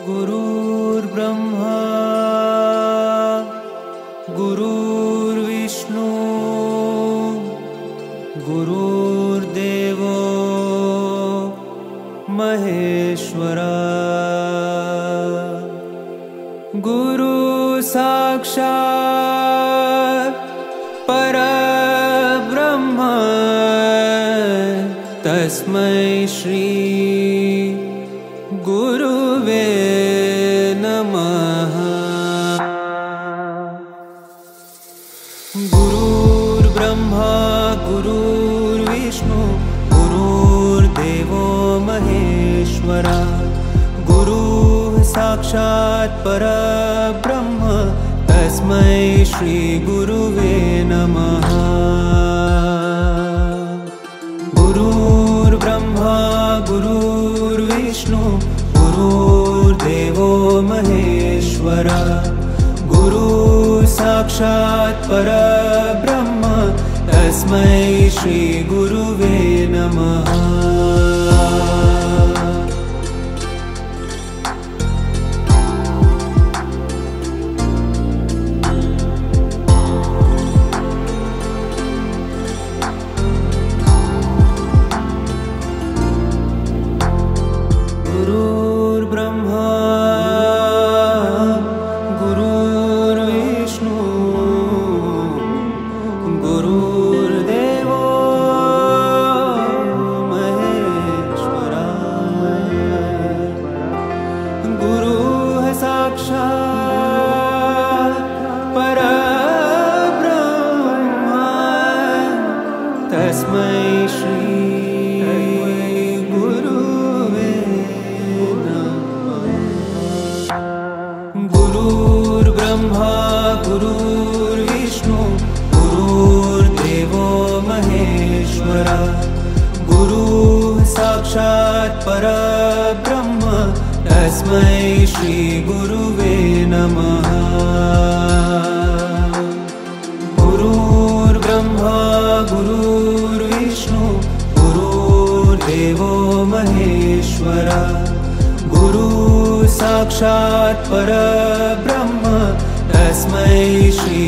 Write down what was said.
गुरुर्ब्रह्मा गुरुर्विष्णु गुरुर्देवो महेश्वरा गुरु साक्षात् परब्रह्म तस्मै श्री गुरुवे नमः। गुरुर्ब्रह्मा गुरुर्विष्णु गुरुर्देवो महेश्वरा गुरुः साक्षात् परब्रह्म तस्मै श्री गुरुवे नमः। गुरुर्ब्रह्मा गुरुर्विष्णु गुरुर्देवो महेश्वरा गुरुः साक्षात् परब्रह्म तस्मै श्री गुरुवे नमः। गुरुर्ब्रह्मा गुरुर्विष्णु गुरुर्देवो महेश्वरा गुरुः साक्षात् परब्रह्म तस्मै श्री गुरुर्ब्रह्मा गुरुर्विष्णु गुरुर्देवो महेश्वरा गुरुः साक्षात् परब्रह्म तस्मै श्री गुरुवे नमः। गुरुर्ब्रह्मा गुरुर्विष्णु गुरुर्देवो महेश्वरा गुरुः साक्षात् परब्रह्म तस्मै श्री